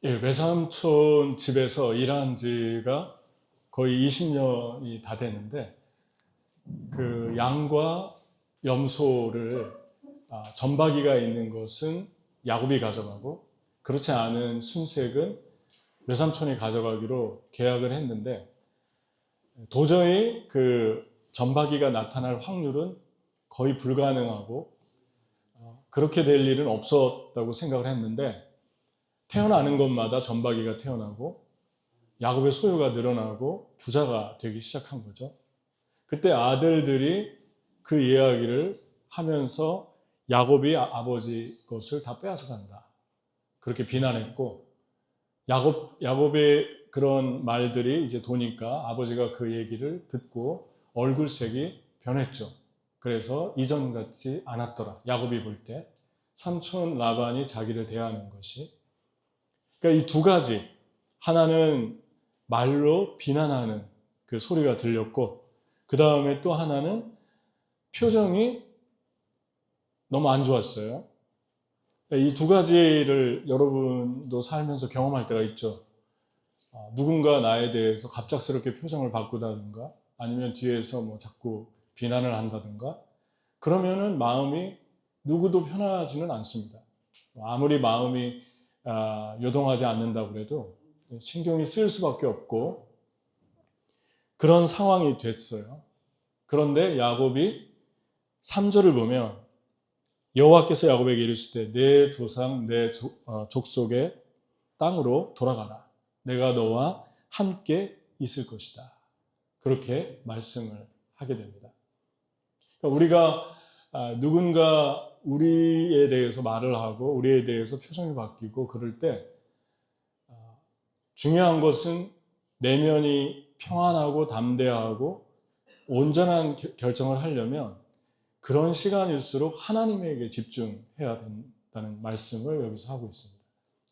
예, 외삼촌 집에서 일한 지가 거의 20년이 다 됐는데, 그 양과 염소를 전박이가 있는 것은 야곱이 가져가고, 그렇지 않은 순색은 외삼촌이 가져가기로 계약을 했는데, 도저히 그 전박이가 나타날 확률은 거의 불가능하고, 그렇게 될 일은 없었다고 생각을 했는데, 태어나는 것마다 전박이가 태어나고 야곱의 소유가 늘어나고 부자가 되기 시작한 거죠. 그때 아들들이 그 이야기를 하면서 야곱이 아버지 것을 다 빼앗아 간다, 그렇게 비난했고, 야곱의 그런 말들이 이제 도니까 아버지가 그 얘기를 듣고 얼굴색이 변했죠. 그래서 이전 같지 않았더라, 야곱이 볼 때 삼촌 라반이 자기를 대하는 것이. 그러니까 이 두 가지, 하나는 말로 비난하는 그 소리가 들렸고, 그 다음에 또 하나는 표정이 너무 안 좋았어요. 이 두 가지를 여러분도 살면서 경험할 때가 있죠. 누군가 나에 대해서 갑작스럽게 표정을 바꾸다든가, 아니면 뒤에서 뭐 자꾸 비난을 한다든가, 그러면은 마음이 누구도 편하지는 않습니다. 아무리 마음이 요동하지 않는다고 해도 신경이 쓰일 수밖에 없고, 그런 상황이 됐어요. 그런데 야곱이 3절을 보면 여호와께서 야곱에게 이르시되 내 조상 내 족속의 땅으로 돌아가라, 내가 너와 함께 있을 것이다, 그렇게 말씀을 하게 됩니다. 그러니까 우리가 누군가 우리에 대해서 말을 하고 우리에 대해서 표정이 바뀌고 그럴 때 중요한 것은 내면이 평안하고 담대하고 온전한 결정을 하려면 그런 시간일수록 하나님에게 집중해야 된다는 말씀을 여기서 하고 있습니다.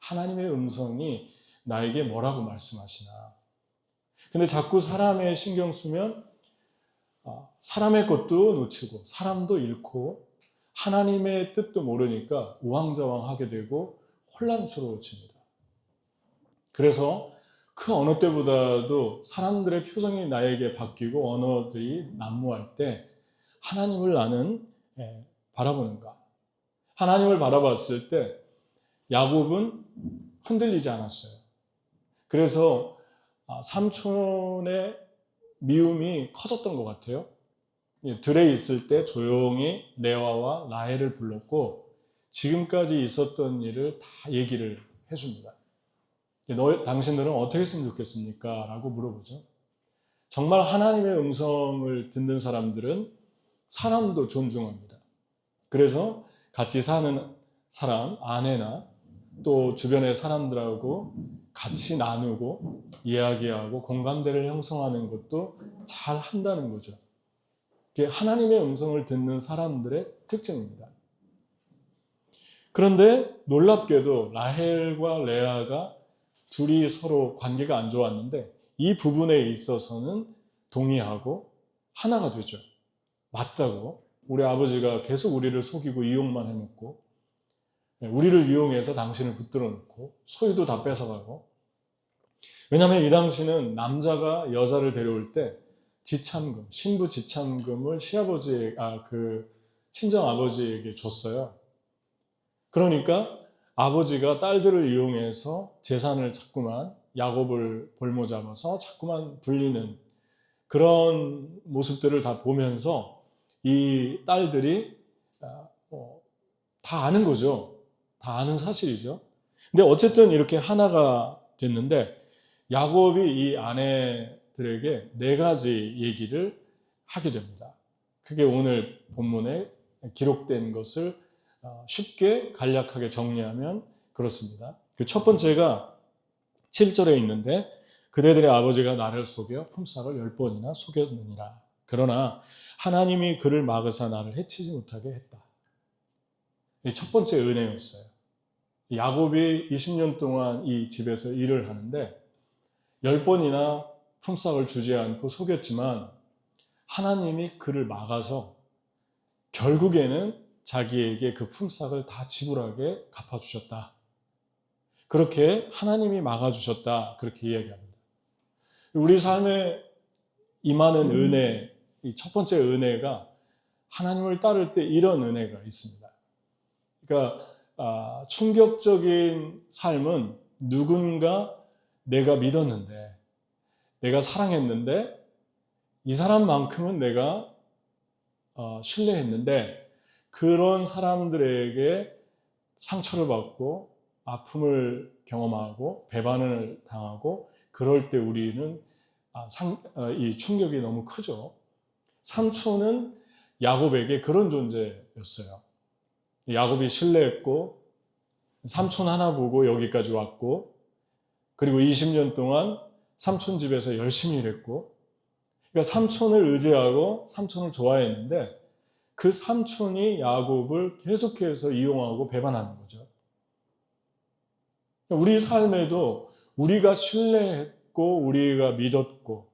하나님의 음성이 나에게 뭐라고 말씀하시나. 근데 자꾸 사람의 신경 쓰면 사람의 것도 놓치고 사람도 잃고 하나님의 뜻도 모르니까 우왕좌왕하게 되고 혼란스러워집니다. 그래서 그 어느 때보다도 사람들의 표정이 나에게 바뀌고 언어들이 난무할 때 하나님을 나는 바라보는가. 하나님을 바라봤을 때 야곱은 흔들리지 않았어요. 그래서 삼촌의 미움이 커졌던 것 같아요. 들에 있을 때 조용히 레아와 라헬을 불렀고 지금까지 있었던 일을 다 얘기를 해줍니다. 당신들은 어떻게 했으면 좋겠습니까? 라고 물어보죠. 정말 하나님의 음성을 듣는 사람들은 사람도 존중합니다. 그래서 같이 사는 사람, 아내나 또 주변의 사람들하고 같이 나누고 이야기하고 공감대를 형성하는 것도 잘 한다는 거죠. 그게 하나님의 음성을 듣는 사람들의 특징입니다. 그런데 놀랍게도 라헬과 레아가 둘이 서로 관계가 안 좋았는데 이 부분에 있어서는 동의하고 하나가 되죠. 맞다고. 우리 아버지가 계속 우리를 속이고 이용만 해먹고 우리를 이용해서 당신을 붙들어 놓고 소유도 다 뺏어가고. 왜냐하면 이 당시는 남자가 여자를 데려올 때 지참금, 신부 지참금을 시아버지, 그 친정아버지에게 줬어요. 그러니까 아버지가 딸들을 이용해서 재산을 자꾸만 야곱을 볼모 잡아서 자꾸만 불리는 그런 모습들을 다 보면서 이 딸들이 다 아는 거죠. 다 아는 사실이죠. 근데 어쨌든 이렇게 하나가 됐는데 야곱이 이 아내들에게 4가지 얘기를 하게 됩니다. 그게 오늘 본문에 기록된 것을 쉽게 간략하게 정리하면 그렇습니다. 그 첫 번째가 7절에 있는데 그대들의 아버지가 나를 속여 품삯을 10번이나 속였느니라. 그러나 하나님이 그를 막으사 나를 해치지 못하게 했다. 이 첫 번째 은혜였어요. 야곱이 20년 동안 이 집에서 일을 하는데 10번이나 품삯을 주지 않고 속였지만 하나님이 그를 막아서 결국에는 자기에게 그 품삯을 다 지불하게 갚아주셨다. 그렇게 하나님이 막아주셨다. 그렇게 이야기합니다. 우리 삶에 임하는 은혜, 이 첫 번째 은혜가 하나님을 따를 때 이런 은혜가 있습니다. 그러니까 충격적인 삶은 누군가 내가 믿었는데, 내가 사랑했는데, 이 사람만큼은 내가 신뢰했는데, 그런 사람들에게 상처를 받고 아픔을 경험하고 배반을 당하고 그럴 때 우리는 이 충격이 너무 크죠. 삼촌은 야곱에게 그런 존재였어요. 야곱이 신뢰했고 삼촌 하나 보고 여기까지 왔고, 그리고 20년 동안 삼촌 집에서 열심히 일했고, 그러니까 삼촌을 의지하고 삼촌을 좋아했는데 그 삼촌이 야곱을 계속해서 이용하고 배반하는 거죠. 우리 삶에도 우리가 신뢰했고 우리가 믿었고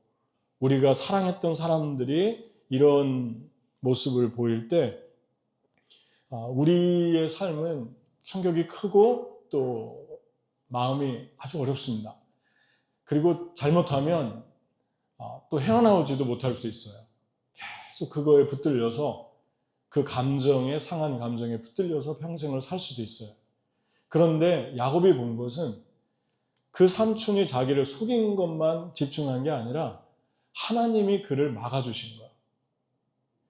우리가 사랑했던 사람들이 이런 모습을 보일 때 우리의 삶은 충격이 크고 또 마음이 아주 어렵습니다. 그리고 잘못하면 또 헤어나오지도 못할 수 있어요. 계속 그거에 붙들려서 그 감정에, 상한 감정에 붙들려서 평생을 살 수도 있어요. 그런데 야곱이 본 것은 그 삼촌이 자기를 속인 것만 집중한 게 아니라 하나님이 그를 막아주신 거예요.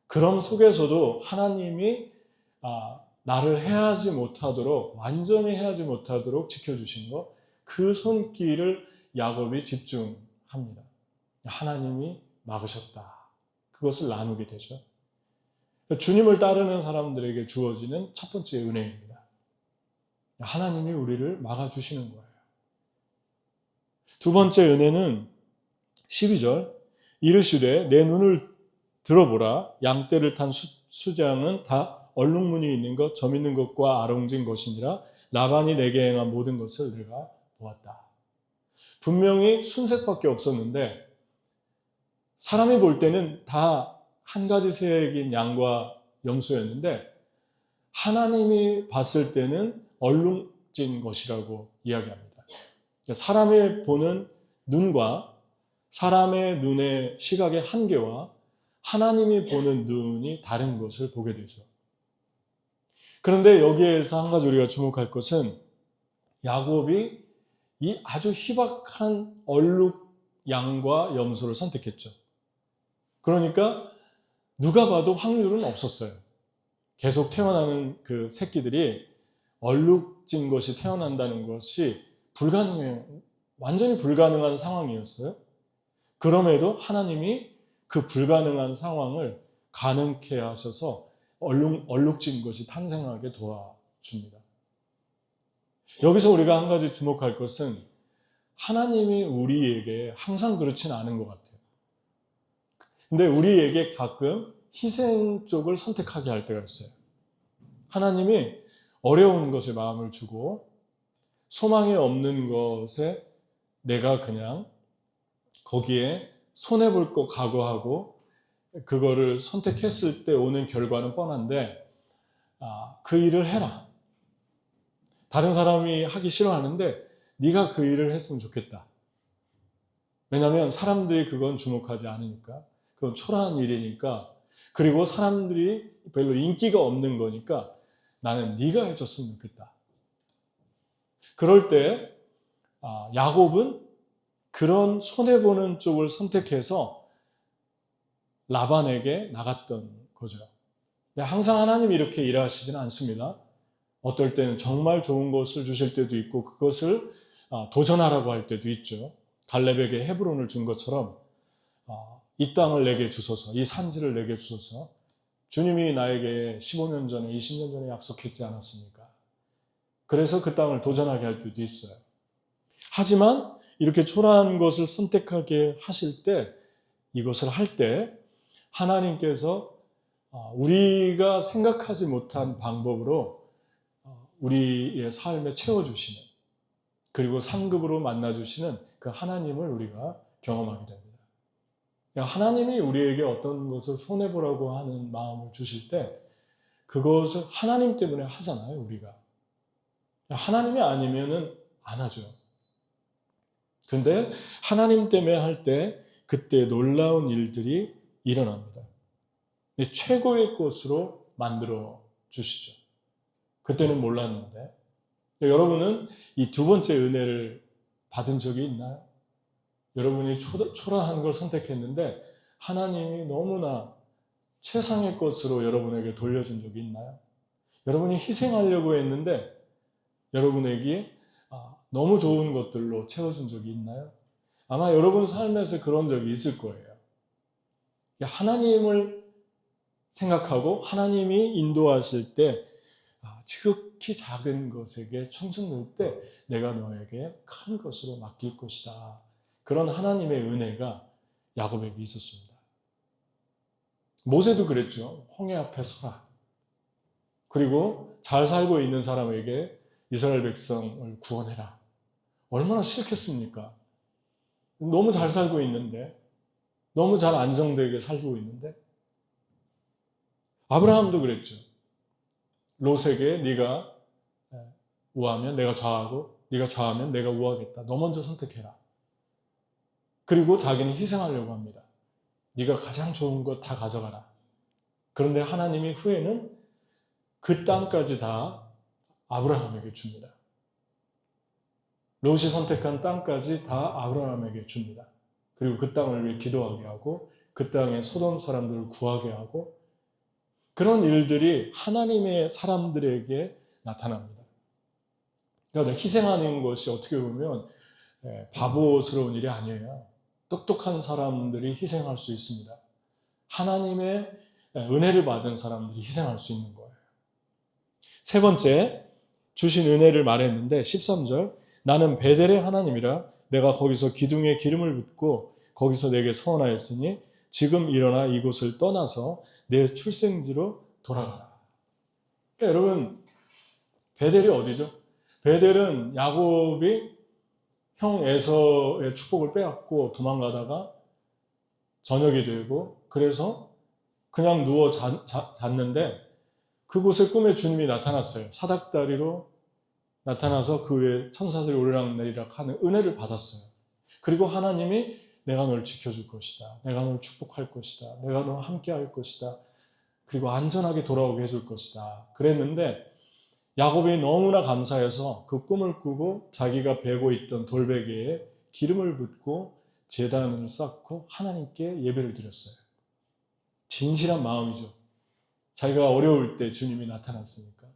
그런 속에서도 하나님이 나를 해하지 못하도록, 완전히 해하지 못하도록 지켜주신 것, 그 손길을 야곱이 집중합니다. 하나님이 막으셨다. 그것을 나누게 되죠. 주님을 따르는 사람들에게 주어지는 첫 번째 은혜입니다. 하나님이 우리를 막아주시는 거예요. 두 번째 은혜는 12절, 이르시되 내 눈을 들어보라. 양떼를 탄 수장은 다 얼룩무늬 있는 것, 점 있는 것과 아롱진 것이니라. 라반이 내게 행한 모든 것을 내가 보았다. 분명히 순색밖에 없었는데 사람이 볼 때는 다 한 가지 색인 양과 염소였는데 하나님이 봤을 때는 얼룩진 것이라고 이야기합니다. 사람이 보는 눈과 사람의 눈의 시각의 한계와 하나님이 보는 눈이 다른 것을 보게 되죠. 그런데 여기에서 한 가지 우리가 주목할 것은 야곱이 이 아주 희박한 얼룩 양과 염소를 선택했죠. 그러니까 누가 봐도 확률은 없었어요. 계속 태어나는 그 새끼들이 얼룩진 것이 태어난다는 것이 완전히 불가능한 상황이었어요. 그럼에도 하나님이 그 불가능한 상황을 가능케 하셔서 얼룩진 것이 탄생하게 도와줍니다. 여기서 우리가 한 가지 주목할 것은 하나님이 우리에게 항상 그렇진 않은 것 같아요. 근데 우리에게 가끔 희생 쪽을 선택하게 할 때가 있어요. 하나님이 어려운 것에 마음을 주고 소망이 없는 것에 내가 그냥 거기에 손해볼 거 각오하고 그거를 선택했을 때 오는 결과는 뻔한데 그 일을 해라. 다른 사람이 하기 싫어하는데 네가 그 일을 했으면 좋겠다. 왜냐하면 사람들이 그건 주목하지 않으니까. 그건 초라한 일이니까. 그리고 사람들이 별로 인기가 없는 거니까 나는 네가 해줬으면 좋겠다. 그럴 때 야곱은 그런 손해보는 쪽을 선택해서 라반에게 나갔던 거죠. 항상 하나님이 이렇게 일하시지는 않습니다. 어떨 때는 정말 좋은 것을 주실 때도 있고 그것을 도전하라고 할 때도 있죠. 갈렙에게 헤브론을 준 것처럼 이 땅을 내게 주소서, 이 산지를 내게 주소서. 주님이 나에게 15년 전에, 20년 전에 약속했지 않았습니까? 그래서 그 땅을 도전하게 할 때도 있어요. 하지만 이렇게 초라한 것을 선택하게 하실 때, 이것을 할 때 하나님께서 우리가 생각하지 못한 방법으로 우리의 삶에 채워주시는, 그리고 상급으로 만나주시는 그 하나님을 우리가 경험하게 됩니다. 하나님이 우리에게 어떤 것을 손해보라고 하는 마음을 주실 때 그것을 하나님 때문에 하잖아요, 우리가. 하나님이 아니면은 안 하죠. 근데 하나님 때문에 할 때 그때 놀라운 일들이 일어납니다. 최고의 것으로 만들어 주시죠. 그때는 몰랐는데. 여러분은 이 두 번째 은혜를 받은 적이 있나요? 여러분이 초라한 걸 선택했는데 하나님이 너무나 최상의 것으로 여러분에게 돌려준 적이 있나요? 여러분이 희생하려고 했는데 여러분에게 너무 좋은 것들로 채워준 적이 있나요? 아마 여러분 삶에서 그런 적이 있을 거예요. 하나님을 생각하고 하나님이 인도하실 때 지극히 작은 것에게 충성 넣을 때 내가 너에게 큰 것으로 맡길 것이다. 그런 하나님의 은혜가 야곱에게 있었습니다. 모세도 그랬죠. 홍해 앞에 서라. 그리고 잘 살고 있는 사람에게 이스라엘 백성을 구원해라. 얼마나 싫겠습니까? 너무 잘 살고 있는데, 너무 잘 안정되게 살고 있는데. 아브라함도 그랬죠. 롯에게 네가 우하면 내가 좌하고 네가 좌하면 내가 우하겠다. 너 먼저 선택해라. 그리고 자기는 희생하려고 합니다. 네가 가장 좋은 것 다 가져가라. 그런데 하나님이 후에는 그 땅까지 다 아브라함에게 줍니다. 롯이 선택한 땅까지 다 아브라함에게 줍니다. 그리고 그 땅을 위해 기도하게 하고 그 땅에 소돔 사람들을 구하게 하고 그런 일들이 하나님의 사람들에게 나타납니다. 그러니까 희생하는 것이 어떻게 보면 바보스러운 일이 아니에요. 똑똑한 사람들이 희생할 수 있습니다. 하나님의 은혜를 받은 사람들이 희생할 수 있는 거예요. 세 번째, 주신 은혜를 말했는데 13절 나는 베델의 하나님이라 내가 거기서 기둥에 기름을 붓고 거기서 내게 서원하였으니 지금 일어나 이곳을 떠나서 내 출생지로 돌아가라. 그러니까 여러분 베델이 어디죠? 베델은 야곱이 형 에서의 축복을 빼앗고 도망가다가 저녁이 되고 그래서 그냥 누워 잤는데 그곳에 꿈에 주님이 나타났어요. 사닥다리로 나타나서 그 위에 천사들이 오르락내리락 하는 은혜를 받았어요. 그리고 하나님이 내가 널 지켜줄 것이다. 내가 널 축복할 것이다. 내가 너와 함께 할 것이다. 그리고 안전하게 돌아오게 해줄 것이다. 그랬는데 야곱이 너무나 감사해서 그 꿈을 꾸고 자기가 베고 있던 돌베개에 기름을 붓고 제단을 쌓고 하나님께 예배를 드렸어요. 진실한 마음이죠. 자기가 어려울 때 주님이 나타났으니까.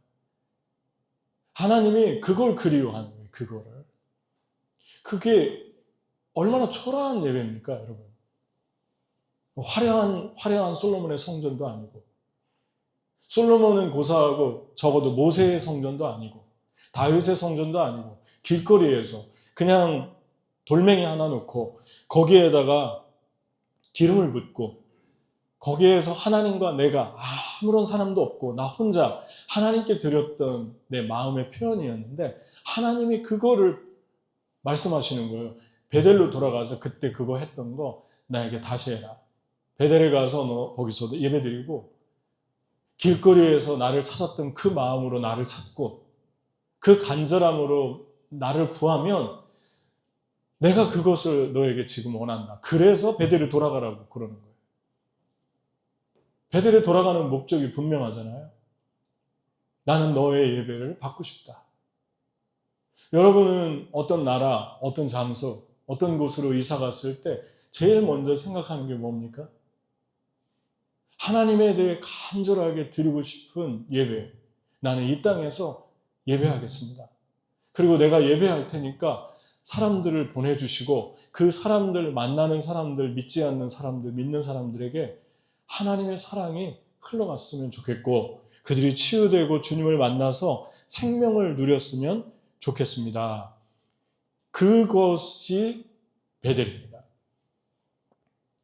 하나님이 그걸 그리워하는 거예요. 그거를. 그게 얼마나 초라한 예배입니까, 여러분? 화려한 솔로몬의 성전도 아니고 솔로몬은 고사하고 적어도 모세의 성전도 아니고 다윗의 성전도 아니고 길거리에서 그냥 돌멩이 하나 놓고 거기에다가 기름을 붓고 거기에서 하나님과 내가 아무런 사람도 없고 나 혼자 하나님께 드렸던 내 마음의 표현이었는데 하나님이 그거를 말씀하시는 거예요. 베델로 돌아가서 그때 그거 했던 거 나에게 다시 해라. 베델에 가서 너 거기서도 예배드리고 길거리에서 나를 찾았던 그 마음으로 나를 찾고 그 간절함으로 나를 구하면 내가 그것을 너에게 지금 원한다. 그래서 베델에 돌아가라고 그러는 거예요. 베델에 돌아가는 목적이 분명하잖아요. 나는 너의 예배를 받고 싶다. 여러분은 어떤 나라, 어떤 장소, 어떤 곳으로 이사 갔을 때 제일 먼저 생각하는 게 뭡니까? 하나님에 대해 간절하게 드리고 싶은 예배. 나는 이 땅에서 예배하겠습니다. 그리고 내가 예배할 테니까 사람들을 보내주시고 그 사람들, 만나는 사람들, 믿지 않는 사람들, 믿는 사람들에게 하나님의 사랑이 흘러갔으면 좋겠고 그들이 치유되고 주님을 만나서 생명을 누렸으면 좋겠습니다. 그것이 베델입니다.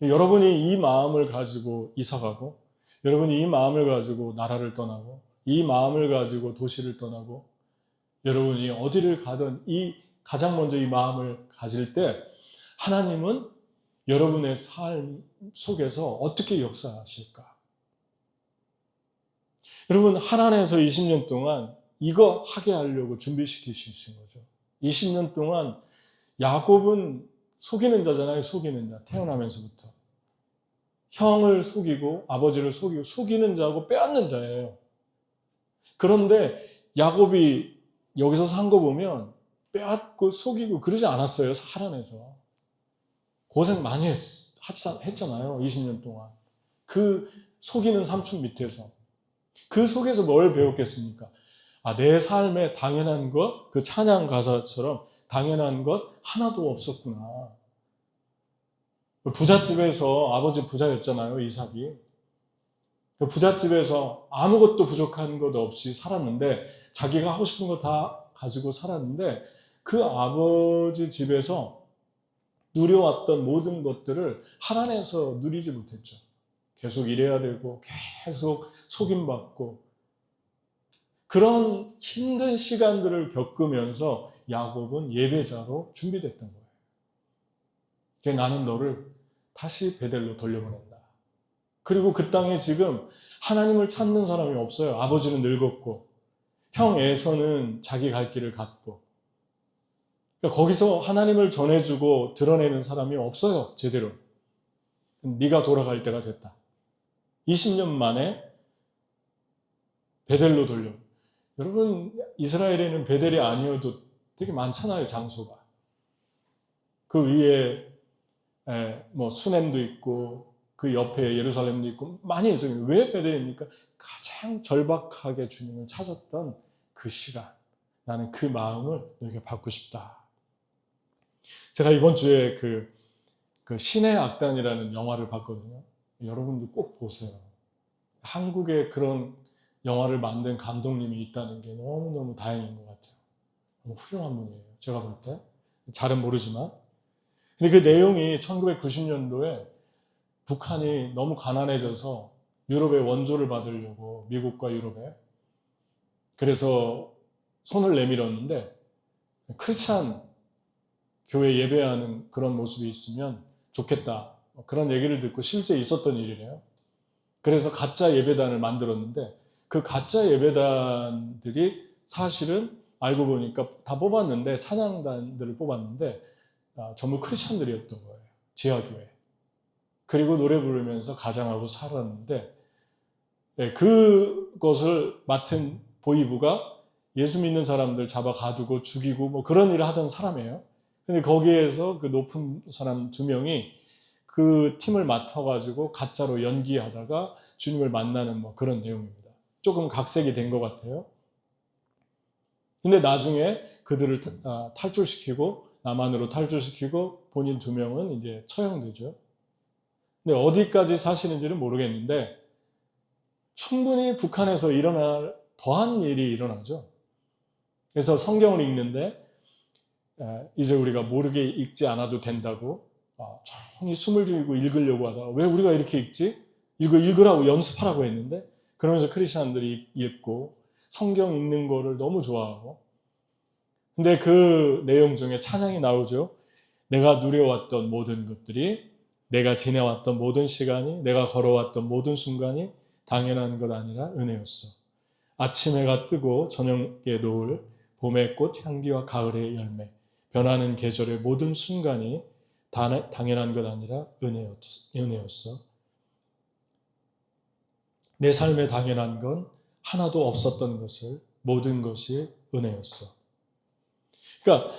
여러분이 이 마음을 가지고 이사가고 여러분이 이 마음을 가지고 나라를 떠나고 이 마음을 가지고 도시를 떠나고 여러분이 어디를 가든 가장 먼저 이 마음을 가질 때 하나님은 여러분의 삶 속에서 어떻게 역사하실까? 여러분 한 안에서 20년 동안 이거 하게 하려고 준비시키신 거죠. 20년 동안 야곱은 속이는 자잖아요. 속이는 자. 태어나면서부터. 형을 속이고 아버지를 속이고 속이는 자고 빼앗는 자예요. 그런데 야곱이 여기서 산 거 보면 빼앗고 속이고 그러지 않았어요. 살아내서. 고생 많이 했잖아요. 20년 동안. 그 속이는 삼촌 밑에서. 그 속에서 뭘 배웠겠습니까? 내 삶에 당연한 것, 그 찬양 가사처럼 당연한 것 하나도 없었구나. 부잣집에서 아버지 부자였잖아요, 이삭이. 그 부잣집에서 아무것도 부족한 것 없이 살았는데 자기가 하고 싶은 거 다 가지고 살았는데 그 아버지 집에서 누려왔던 모든 것들을 하나님에서 누리지 못했죠. 계속 일해야 되고 계속 속임받고 그런 힘든 시간들을 겪으면서 야곱은 예배자로 준비됐던 거예요. 나는 너를 다시 베델로 돌려보낸다. 그리고 그 땅에 지금 하나님을 찾는 사람이 없어요. 아버지는 늙었고 형 에서는 자기 갈 길을 갔고 그러니까 거기서 하나님을 전해주고 드러내는 사람이 없어요. 제대로. 네가 돌아갈 때가 됐다. 20년 만에 베델로 돌려. 여러분 이스라엘에는 베델이 아니어도 되게 많잖아요. 장소가. 그 위에 뭐 수넴도 있고 그 옆에 예루살렘도 있고 많이 있어요. 왜 베델입니까? 가장 절박하게 주님을 찾았던 그 시간. 나는 그 마음을 너에게 받고 싶다. 제가 이번 주에 그 신의 악단이라는 영화를 봤거든요. 여러분도 꼭 보세요. 한국에 그런 영화를 만든 감독님이 있다는 게 너무너무 다행인 것 같아요. 너무 훌륭한 분이에요. 제가 볼 때. 잘은 모르지만. 근데 그 내용이 1990년도에 북한이 너무 가난해져서 유럽에 원조를 받으려고 미국과 유럽에 그래서 손을 내밀었는데 크리스찬 교회 예배하는 그런 모습이 있으면 좋겠다. 그런 얘기를 듣고 실제 있었던 일이래요. 그래서 가짜 예배단을 만들었는데 그 가짜 예배단들이 사실은 알고 보니까 다 뽑았는데 찬양단들을 뽑았는데 전부 크리스찬들이었던 거예요. 지하교회. 그리고 노래 부르면서 가장하고 살았는데 그것을 맡은 보이부가 예수 믿는 사람들 잡아 가두고 죽이고 뭐 그런 일을 하던 사람이에요. 근데 거기에서 그 높은 사람 2명이 그 팀을 맡아가지고 가짜로 연기하다가 주님을 만나는 뭐 그런 내용입니다. 조금 각색이 된 것 같아요. 근데 나중에 그들을 탈출시키고 남한으로 탈출시키고 본인 2명은 이제 처형되죠. 근데 어디까지 사시는지는 모르겠는데 충분히 북한에서 일어날 더한 일이 일어나죠. 그래서 성경을 읽는데 이제 우리가 모르게 읽지 않아도 된다고 조용히 숨을 죽이고 읽으려고 하다가 왜 우리가 이렇게 읽지? 읽으라고 연습하라고 했는데 그러면서 크리스천들이 읽고 성경 읽는 거를 너무 좋아하고 근데 그 내용 중에 찬양이 나오죠. 내가 누려왔던 모든 것들이 내가 지내왔던 모든 시간이 내가 걸어왔던 모든 순간이 당연한 것 아니라 은혜였어. 아침 해가 뜨고 저녁의 노을, 봄의 꽃 향기와 가을의 열매, 변하는 계절의 모든 순간이 당연한 것 아니라 은혜였어. 내 삶에 당연한 건 하나도 없었던 것을 모든 것이 은혜였어. 그러니까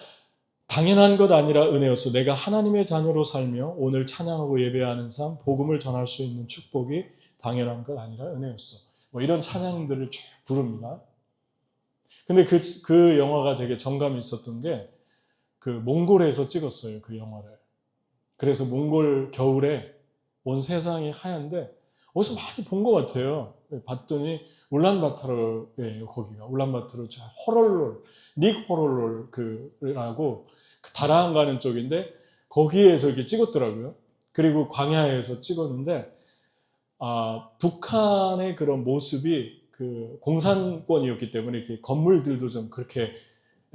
당연한 것 아니라 은혜였어. 내가 하나님의 자녀로 살며 오늘 찬양하고 예배하는 삶, 복음을 전할 수 있는 축복이 당연한 것 아니라 은혜였어. 뭐 이런 찬양들을 쭉 부릅니다. 근데 그 영화가 되게 정감이 있었던 게 그 몽골에서 찍었어요. 그 영화를. 그래서 몽골 겨울에 온 세상이 하얀데 어디서 많이 본 것 같아요. 봤더니 울란바토르예요. 거기가 울란바토르 호롤롤 닉 호롤롤 그라고 다라한 가는 쪽인데 거기에서 이렇게 찍었더라고요. 그리고 광야에서 찍었는데 북한의 그런 모습이 그 공산권이었기 때문에 이렇게 건물들도 좀 그렇게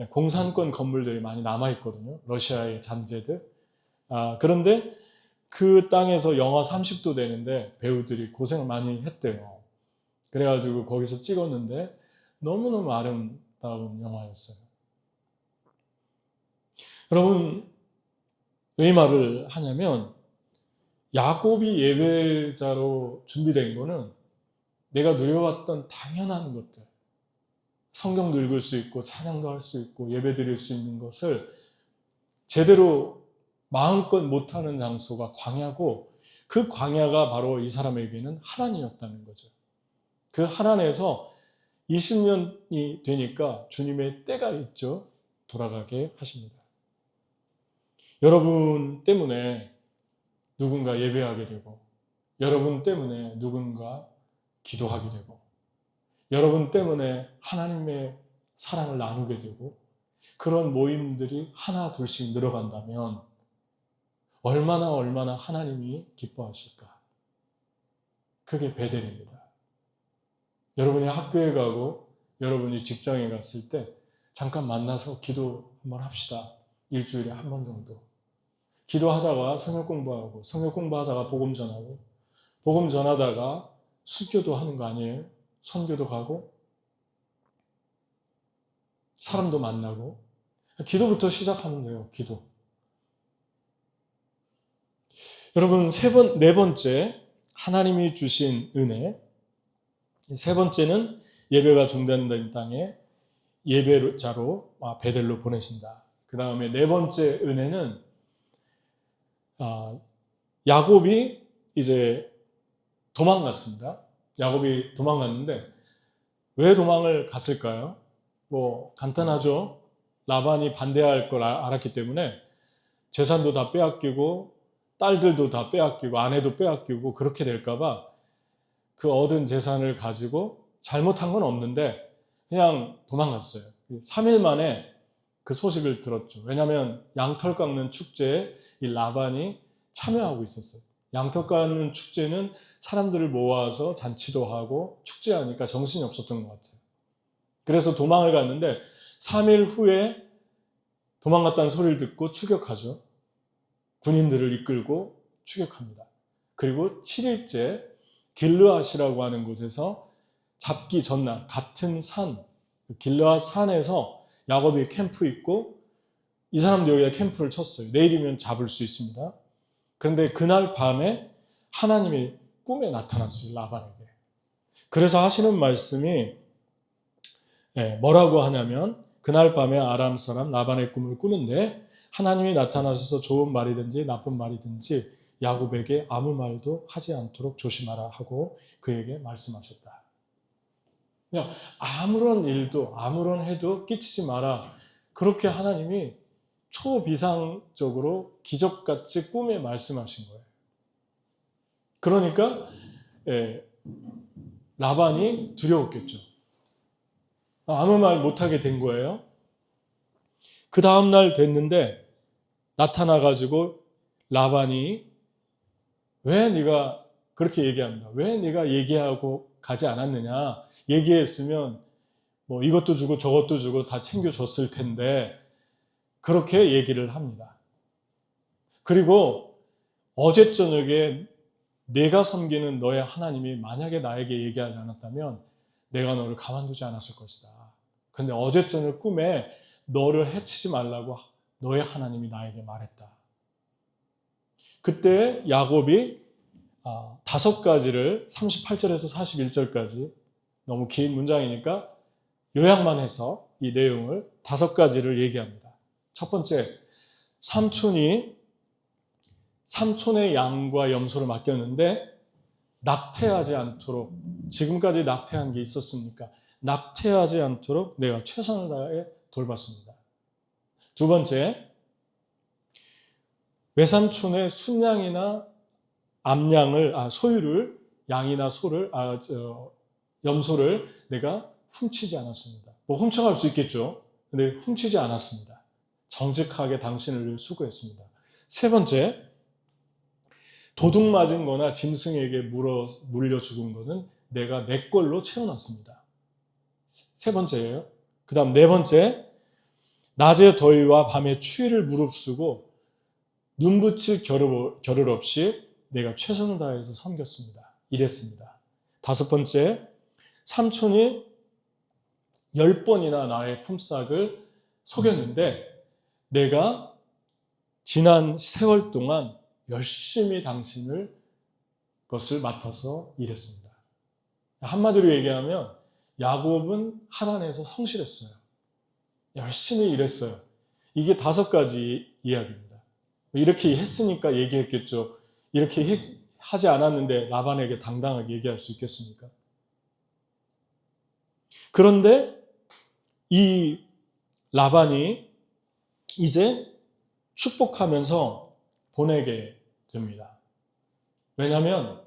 공산권 건물들이 많이 남아 있거든요. 러시아의 잔재들. 그런데 그 땅에서 영하 30도 되는데 배우들이 고생을 많이 했대요. 그래가지고 거기서 찍었는데 너무너무 아름다운 영화였어요. 여러분, 왜 이 말을 하냐면 야곱이 예배자로 준비된 거는 내가 누려왔던 당연한 것들, 성경도 읽을 수 있고 찬양도 할 수 있고 예배 드릴 수 있는 것을 제대로 마음껏 못하는 장소가 광야고, 그 광야가 바로 이 사람에게는 하란이었다는 거죠. 그 하란에서 20년이 되니까 주님의 때가 있죠. 돌아가게 하십니다. 여러분 때문에 누군가 예배하게 되고, 여러분 때문에 누군가 기도하게 되고, 여러분 때문에 하나님의 사랑을 나누게 되고, 그런 모임들이 하나 둘씩 늘어간다면 얼마나 하나님이 기뻐하실까. 그게 베델입니다. 여러분이 학교에 가고 여러분이 직장에 갔을 때 잠깐 만나서 기도 한번 합시다. 일주일에 한 번 정도. 기도하다가 성경 공부하고, 성경 공부하다가 복음 전하고, 복음 전하다가 순교도 하는 거 아니에요? 선교도 가고 사람도 만나고. 기도부터 시작하면 돼요. 기도. 여러분, 네 번째, 하나님이 주신 은혜. 세 번째는 예배가 중단된 땅에 예배자로 베델로 보내신다. 그 다음에 네 번째 은혜는 야곱이 이제 도망갔습니다. 야곱이 도망갔는데 왜 도망을 갔을까요? 뭐 간단하죠. 라반이 반대할 걸 알았기 때문에 재산도 다 빼앗기고 딸들도 다 빼앗기고 아내도 빼앗기고 그렇게 될까봐 그 얻은 재산을 가지고 잘못한 건 없는데 그냥 도망갔어요. 3일 만에 그 소식을 들었죠. 왜냐하면 양털 깎는 축제에 이 라반이 참여하고 있었어요. 양털 깎는 축제는 사람들을 모아서 잔치도 하고 축제하니까 정신이 없었던 것 같아요. 그래서 도망을 갔는데 3일 후에 도망갔다는 소리를 듣고 추격하죠. 군인들을 이끌고 추격합니다. 그리고 7일째 길르앗이라고 하는 곳에서 잡기 전날 같은 산, 길르앗 산에서 야곱이 캠프 있고 이 사람도 여기다 캠프를 쳤어요. 내일이면 잡을 수 있습니다. 그런데 그날 밤에 하나님이 꿈에 나타났어요. 라반에게. 그래서 하시는 말씀이 뭐라고 하냐면 그날 밤에 아람 사람 라반의 꿈을 꾸는데 하나님이 나타나셔서 좋은 말이든지 나쁜 말이든지 야곱에게 아무 말도 하지 않도록 조심하라 하고 그에게 말씀하셨다. 그냥 아무런 일도 아무런 해도 끼치지 마라. 그렇게 하나님이 초비상적으로 기적같이 꿈에 말씀하신 거예요. 그러니까 라반이 두려웠겠죠. 아무 말 못하게 된 거예요. 그 다음날 됐는데 나타나가지고 라반이 왜 네가 그렇게 얘기합니다. 왜 네가 얘기하고 가지 않았느냐. 얘기했으면 뭐 이것도 주고 저것도 주고 다 챙겨줬을 텐데 그렇게 얘기를 합니다. 그리고 어제 저녁에 내가 섬기는 너의 하나님이 만약에 나에게 얘기하지 않았다면 내가 너를 가만두지 않았을 것이다. 근데 어제 저녁 꿈에 너를 해치지 말라고 너의 하나님이 나에게 말했다. 그때 야곱이 5가지를 38절에서 41절까지 너무 긴 문장이니까 요약만 해서 이 내용을 5가지를 얘기합니다. 첫 번째, 삼촌의 양과 염소를 맡겼는데 낙태하지 않도록, 지금까지 낙태한 게 있었습니까? 낙태하지 않도록 내가 최선을 다해 돌봤습니다. 두 번째, 외삼촌의 순양이나 소유를, 양이나 염소를 내가 훔치지 않았습니다. 뭐 훔쳐갈 수 있겠죠. 근데 훔치지 않았습니다. 정직하게 당신을 위해 수고했습니다. 세 번째, 도둑 맞은 거나 짐승에게 물려 죽은 거는 내가 내 걸로 채워놨습니다. 세 번째예요. 그 다음 네 번째, 낮의 더위와 밤의 추위를 무릅쓰고 눈 붙일 겨를 없이 내가 최선을 다해서 섬겼습니다. 이랬습니다. 다섯 번째, 삼촌이 10번이나 나의 품삯을 속였는데 내가 지난 세월 동안 열심히 당신을 것을 맡아서 일했습니다. 한마디로 얘기하면 야곱은 하나님에서 성실했어요. 열심히 일했어요. 이게 5가지 이야기입니다. 이렇게 했으니까 얘기했겠죠. 이렇게 하지 않았는데 라반에게 당당하게 얘기할 수 있겠습니까? 그런데 이 라반이 이제 축복하면서 보내게 됩니다. 왜냐하면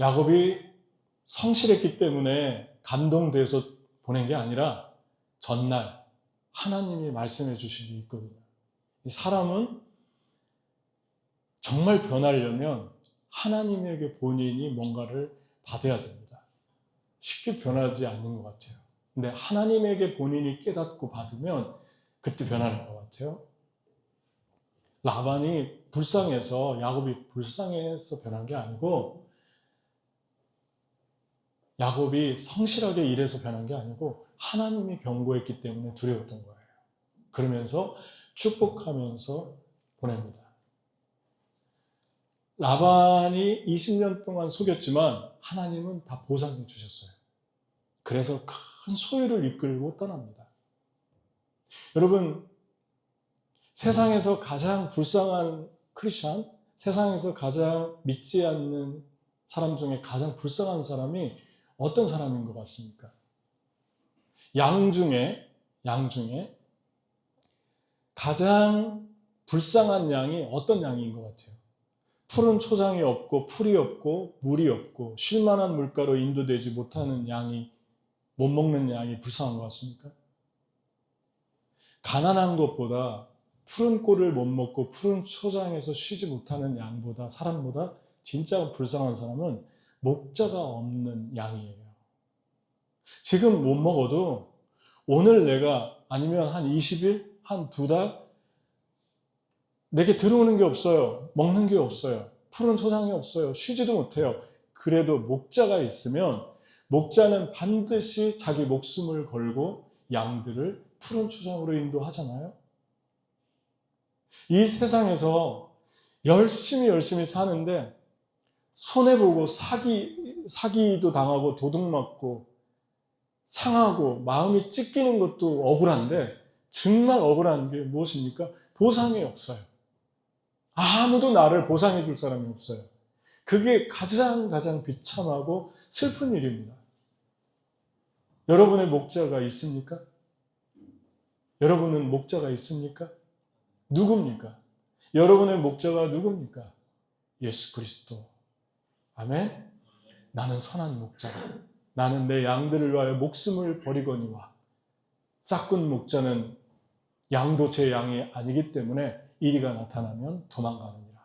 야곱이 성실했기 때문에 감동돼서 보낸 게 아니라 전날 하나님이 말씀해 주신 게 있거든요. 사람은 정말 변하려면 하나님에게 본인이 뭔가를 받아야 됩니다. 쉽게 변하지 않는 것 같아요. 근데 하나님에게 본인이 깨닫고 받으면 그때 변하는 것 같아요. 라반이 불쌍해서, 야곱이 불쌍해서 변한 게 아니고, 야곱이 성실하게 일해서 변한 게 아니고 하나님이 경고했기 때문에 두려웠던 거예요. 그러면서 축복하면서 보냅니다. 라반이 20년 동안 속였지만 하나님은 다 보상해 주셨어요. 그래서 큰 소유를 이끌고 떠납니다. 여러분, 세상에서 가장 불쌍한 크리스천, 세상에서 가장 믿지 않는 사람 중에 가장 불쌍한 사람이 어떤 사람인 것 같습니까? 양 중에 가장 불쌍한 양이 어떤 양인 것 같아요? 푸른 초장이 없고 풀이 없고 물이 없고 쉴만한 물가로 인도되지 못하는 양이, 못 먹는 양이 불쌍한 것 같습니까? 가난한 것보다 푸른 꼴을 못 먹고 푸른 초장에서 쉬지 못하는 양보다, 사람보다 진짜 불쌍한 사람은 목자가 없는 양이에요. 지금 못 먹어도 오늘 내가, 아니면 한 20일, 한 2달 내게 들어오는 게 없어요. 먹는 게 없어요. 푸른 초장이 없어요. 쉬지도 못해요. 그래도 목자가 있으면 목자는 반드시 자기 목숨을 걸고 양들을 푸른 초장으로 인도하잖아요. 이 세상에서 열심히 사는데 손해보고 사기도 당하고 도둑맞고 상하고 마음이 찢기는 것도 억울한데, 정말 억울한 게 무엇입니까? 보상이 없어요. 아무도 나를 보상해 줄 사람이 없어요. 그게 가장 비참하고 슬픈 일입니다. 여러분의 목자가 있습니까? 여러분은 목자가 있습니까? 누굽니까? 여러분의 목자가 누굽니까? 예수 그리스도. 아멘? 나는 선한 목자다. 나는 내 양들을 위하여 목숨을 버리거니와. 싹군 목자는 양도 제 양이 아니기 때문에 이리가 나타나면 도망가느니라.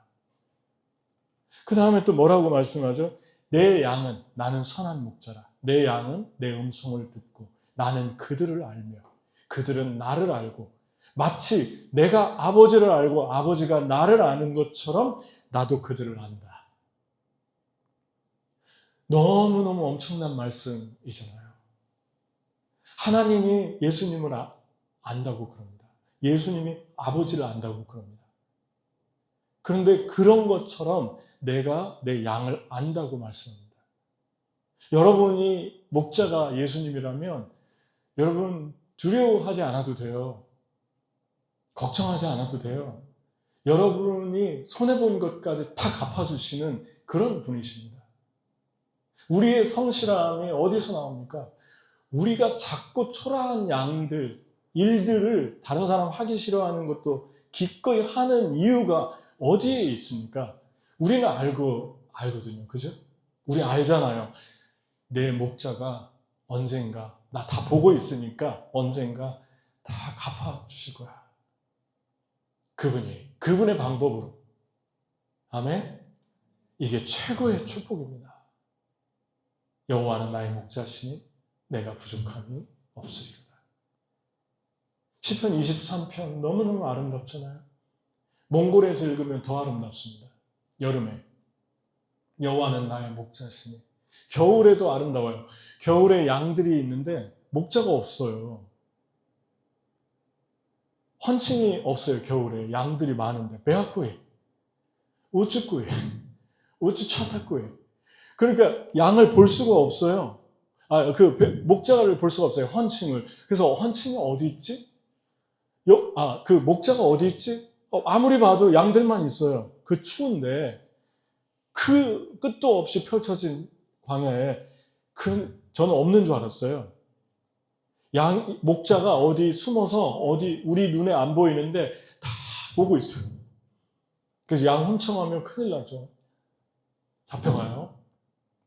그 다음에 또 뭐라고 말씀하죠? 내 양은, 나는 선한 목자라. 내 양은 내 음성을 듣고 나는 그들을 알며 그들은 나를 알고, 마치 내가 아버지를 알고 아버지가 나를 아는 것처럼 나도 그들을 안다. 너무너무 엄청난 말씀이잖아요. 하나님이 예수님을 안다고 그럽니다. 예수님이 아버지를 안다고 그럽니다. 그런데 그런 것처럼 내가 내 양을 안다고 말씀합니다. 여러분이 목자가 예수님이라면 여러분 두려워하지 않아도 돼요. 걱정하지 않아도 돼요. 여러분이 손해본 것까지 다 갚아주시는 그런 분이십니다. 우리의 성실함이 어디서 나옵니까? 우리가 작고 초라한 양들, 일들을 다른 사람 하기 싫어하는 것도 기꺼이 하는 이유가 어디에 있습니까? 우리는 알거든요. 그죠? 우리 알잖아요. 내 목자가 언젠가, 나 다 보고 있으니까 언젠가 다 갚아주실 거야. 그분의 방법으로. 아멘? 이게 최고의 축복입니다. 여호와는 나의 목자시니 내가 부족함이 없으리로다. 시편 23편 너무너무 아름답잖아요. 몽골에서 읽으면 더 아름답습니다. 여름에 여호와는 나의 목자시니. 겨울에도 아름다워요. 겨울에 양들이 있는데 목자가 없어요. 헌팅이 없어요. 겨울에 양들이 많은데 배아꾸이, 우쭈꾸이, 우쭈차타꾸이. 그러니까 양을 볼 수가 없어요. 목자를 볼 수가 없어요. 헌팅을. 그래서 헌팅이 어디 있지? 그 목자가 어디 있지? 아무리 봐도 양들만 있어요. 그 추운데 그 끝도 없이 펼쳐진 광야에 저는 없는 줄 알았어요. 목자가 어디 숨어서 어디 우리 눈에 안 보이는데 다 보고 있어요. 그래서 양 훔쳐가면 큰일 나죠. 잡혀가요.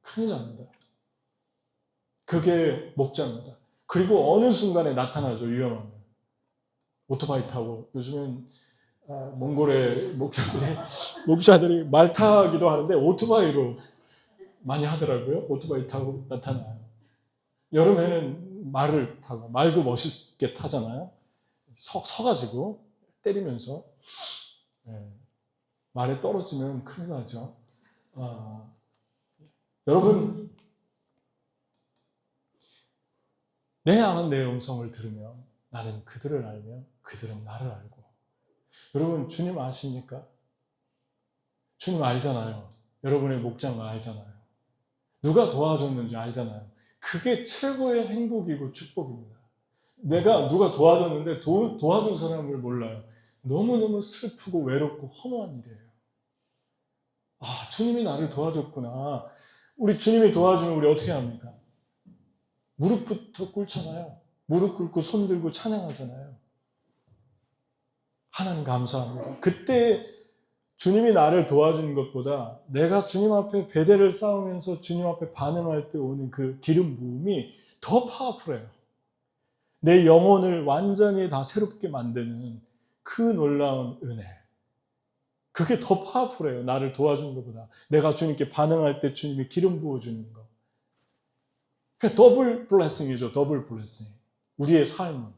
큰일 납니다. 그게 목자입니다. 그리고 어느 순간에 나타나죠. 위험하면. 오토바이 타고 요즘엔 몽골의 목자들이 말 타기도 하는데 오토바이로 많이 하더라고요. 오토바이 타고 나타나요. 여름에는 말을 타고, 말도 멋있게 타잖아요. 서가지고 때리면서 말에 떨어지면 큰일 나죠. 여러분, 내 양은 내 음성을 들으며 나는 그들을 알며 그들은 나를 알고. 여러분, 주님 아십니까? 주님 알잖아요. 여러분의 목장을 알잖아요. 누가 도와줬는지 알잖아요. 그게 최고의 행복이고 축복입니다. 내가 누가 도와줬는데 도와준 사람을 몰라요. 너무너무 슬프고 외롭고 허무한 일이에요. 주님이 나를 도와줬구나. 우리 주님이 도와주면 우리 어떻게 합니까? 무릎부터 꿇잖아요. 무릎 꿇고 손 들고 찬양하잖아요. 하나님 감사합니다. 그때 주님이 나를 도와주는 것보다 내가 주님 앞에 베델을 쌓으면서 주님 앞에 반응할 때 오는 그 기름 부음이 더 파워풀해요. 내 영혼을 완전히 다 새롭게 만드는 그 놀라운 은혜. 그게 더 파워풀해요. 나를 도와주는 것보다. 내가 주님께 반응할 때 주님이 기름 부어주는 거. 더블 블레싱이죠. 더블 블레싱. 우리의 삶은.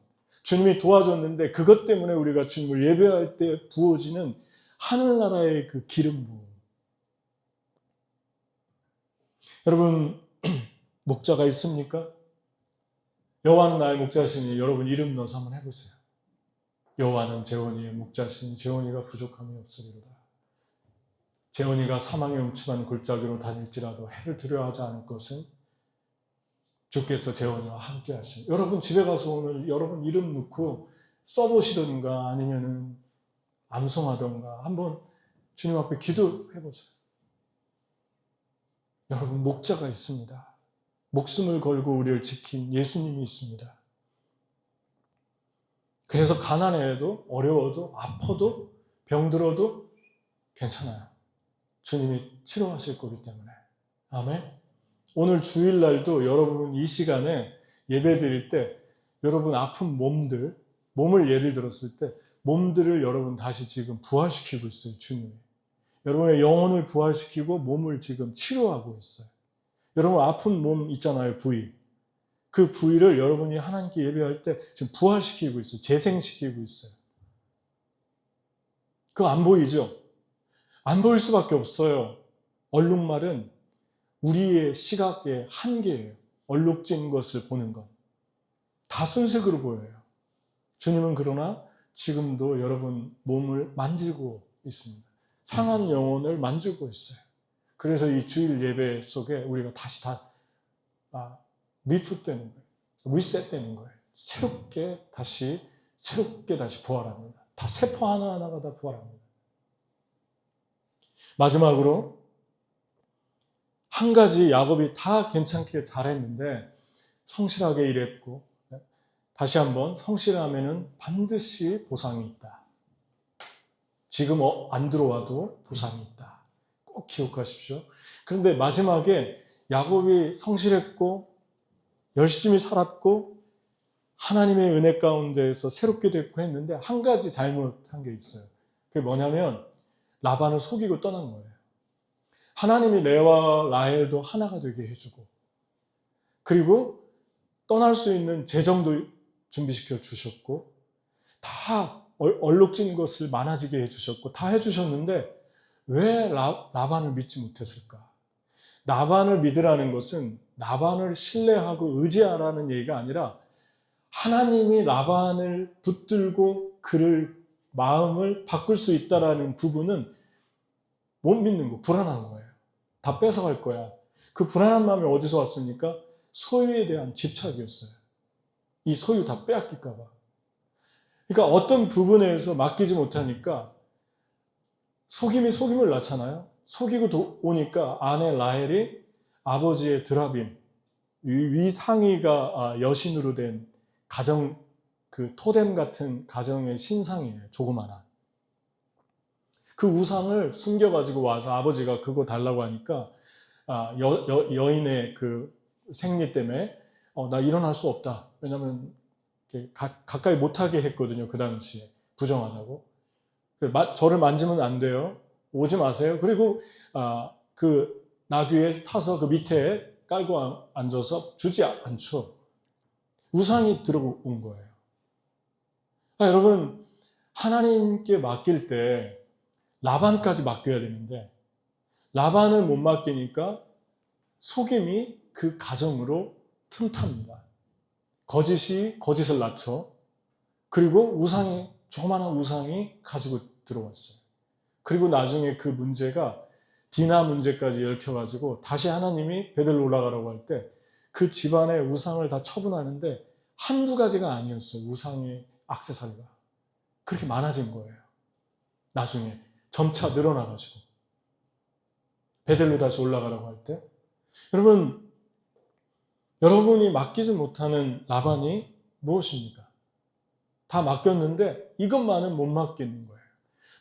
주님이 도와줬는데 그것 때문에 우리가 주님을 예배할 때 부어지는 하늘나라의 그 기름 부음. 여러분, 목자가 있습니까? 여호와는 나의 목자시니 여러분 이름 넣어서 한번 해보세요. 여호와는 재원이의 목자시니 재원이가 부족함이 없으리로다. 재원이가 사망의 음침한 골짜기로 다닐지라도 해를 두려워하지 않을 것은 주께서 재원이와 함께 하시니. 여러분 집에 가서 오늘 여러분 이름 넣고 써보시던가 아니면은 암송하던가 한번 주님 앞에 기도해보세요. 여러분 목자가 있습니다. 목숨을 걸고 우리를 지킨 예수님이 있습니다. 그래서 가난해도 어려워도 아파도 병들어도 괜찮아요. 주님이 치료하실 거기 때문에. 아멘. 오늘 주일날도 여러분 이 시간에 예배 드릴 때 여러분 아픈 몸을 예를 들었을 때 몸들을 여러분 다시 지금 부활시키고 있어요. 주님이. 여러분의 영혼을 부활시키고 몸을 지금 치료하고 있어요. 여러분 아픈 몸 있잖아요. 부위. 그 부위를 여러분이 하나님께 예배할 때 지금 부활시키고 있어요. 재생시키고 있어요. 그거 안 보이죠? 안 보일 수밖에 없어요. 얼룩말은 우리의 시각의 한계예요. 얼룩진 것을 보는 것. 다 순색으로 보여요. 주님은 그러나 지금도 여러분 몸을 만지고 있습니다. 상한 영혼을 만지고 있어요. 그래서 이 주일 예배 속에 우리가 다시 다 리풋되는 거예요. 리셋되는 거예요. 새롭게 다시 부활합니다. 다 세포 하나하나가 다 부활합니다. 마지막으로 한 가지 야곱이 다 괜찮게 잘했는데 성실하게 일했고 다시 한번 성실하면은 반드시 보상이 있다. 지금 안 들어와도 보상이 있다. 꼭 기억하십시오. 그런데 마지막에 야곱이 성실했고 열심히 살았고 하나님의 은혜 가운데에서 새롭게 됐고 했는데 한 가지 잘못한 게 있어요. 그게 뭐냐면 라반을 속이고 떠난 거예요. 하나님이 레와 라헬도 하나가 되게 해주고 그리고 떠날 수 있는 재정도 준비시켜 주셨고 다 얼룩진 것을 많아지게 해주셨고 다 해주셨는데 왜 라반을 믿지 못했을까? 라반을 믿으라는 것은 라반을 신뢰하고 의지하라는 얘기가 아니라 하나님이 라반을 붙들고 그를 마음을 바꿀 수 있다라는 부분은 못 믿는 거, 불안한 거예요. 다 뺏어갈 거야. 그 불안한 마음이 어디서 왔습니까? 소유에 대한 집착이었어요. 이 소유 다 빼앗길까 봐. 그러니까 어떤 부분에서 맡기지 못하니까 속임이 속임을 낳잖아요. 속이고 오니까 아내 라헬이 아버지의 드라빔, 위상이가 여신으로 된 가정, 그 토뎀 같은 가정의 신상이에요. 조그마한. 그 우상을 숨겨가지고 와서 아버지가 그거 달라고 하니까 여인의 그 생리 때문에 나 일어날 수 없다. 왜냐하면 가까이 못하게 했거든요. 그 당시에. 부정하다고. 저를 만지면 안 돼요. 오지 마세요. 그리고 그 나귀에 타서 그 밑에 깔고 앉아서 주지 않죠. 우상이 들어온 거예요. 여러분, 하나님께 맡길 때 라반까지 맡겨야 되는데 라반을 못 맡기니까 속임이 그 가정으로 틈탑니다. 거짓이 거짓을 낳죠. 그리고 조그마한 우상이 가지고 들어왔어요. 그리고 나중에 그 문제가 디나 문제까지 얽혀가지고 다시 하나님이 베델 올라가라고 할 때 그 집안의 우상을 다 처분하는데 한두 가지가 아니었어요. 우상의 액세서리가. 그렇게 많아진 거예요. 나중에 점차 늘어나가지고 베델로 다시 올라가라고 할 때 여러분이 맡기지 못하는 라반이 무엇입니까? 다 맡겼는데 이것만은 못 맡기는 거예요.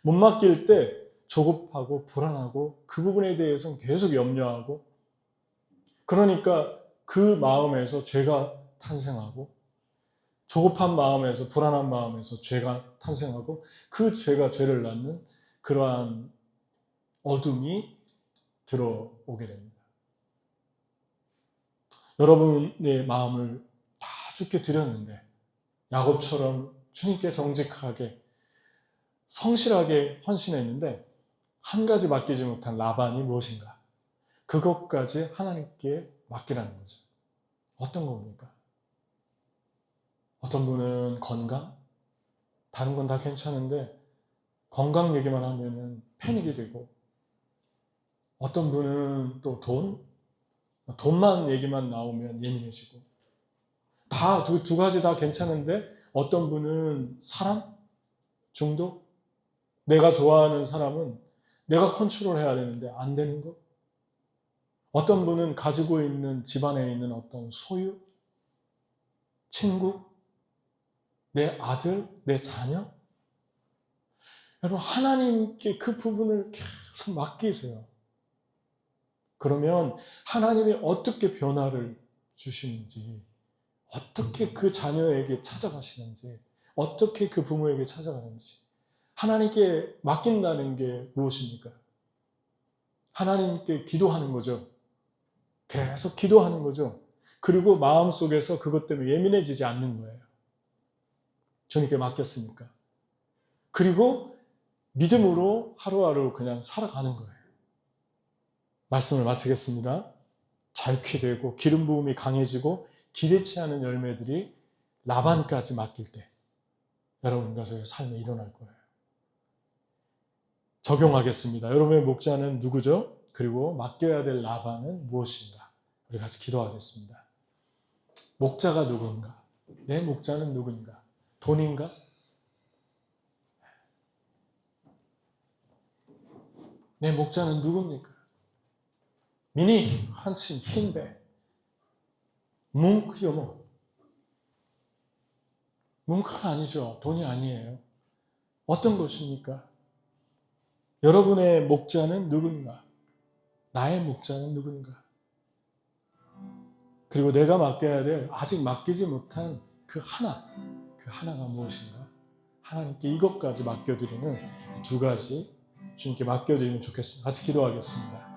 못 맡길 때 조급하고 불안하고 그 부분에 대해서는 계속 염려하고 그러니까 그 마음에서 죄가 탄생하고 조급한 마음에서 불안한 마음에서 죄가 탄생하고 그 죄가 죄를 낳는 그러한 어둠이 들어오게 됩니다. 여러분의 마음을 다 주께 드렸는데 야곱처럼 주님께 정직하게 성실하게 헌신했는데 한 가지 맡기지 못한 라반이 무엇인가? 그것까지 하나님께 맡기라는 거죠. 어떤 겁니까? 어떤 분은 건강? 다른 건 다 괜찮은데 건강 얘기만 하면은 패닉이 되고 어떤 분은 또 돈만 얘기만 나오면 예민해지고 다 두 가지 다 괜찮은데 어떤 분은 사랑? 중독? 내가 좋아하는 사람은 내가 컨트롤해야 되는데 안 되는 거? 어떤 분은 가지고 있는 집안에 있는 어떤 소유? 친구? 내 아들? 내 자녀? 여러분 하나님께 그 부분을 계속 맡기세요. 그러면 하나님이 어떻게 변화를 주시는지 어떻게 그 자녀에게 찾아가시는지 어떻게 그 부모에게 찾아가는지 하나님께 맡긴다는 게 무엇입니까? 하나님께 기도하는 거죠. 계속 기도하는 거죠. 그리고 마음속에서 그것 때문에 예민해지지 않는 거예요. 주님께 맡겼으니까. 그리고 믿음으로 하루하루 그냥 살아가는 거예요. 말씀을 마치겠습니다. 자유케 되고 기름 부음이 강해지고 기대치 않은 열매들이 라반까지 맡길 때 여러분과 저의 삶에 일어날 거예요. 적용하겠습니다. 여러분의 목자는 누구죠? 그리고 맡겨야 될 라반은 무엇인가? 우리 같이 기도하겠습니다. 목자가 누군가? 내 목자는 누군가? 돈인가? 내 목자는 누굽니까? 미니, 한침, 흰배, 뭉크요모. 뭉크가 아니죠. 돈이 아니에요. 어떤 것입니까? 여러분의 목자는 누군가? 나의 목자는 누군가? 그리고 내가 맡겨야 될 아직 맡기지 못한 그 하나가 무엇인가? 하나님께 이것까지 맡겨드리는 두 가지 주님께 맡겨드리면 좋겠습니다. 같이 기도하겠습니다.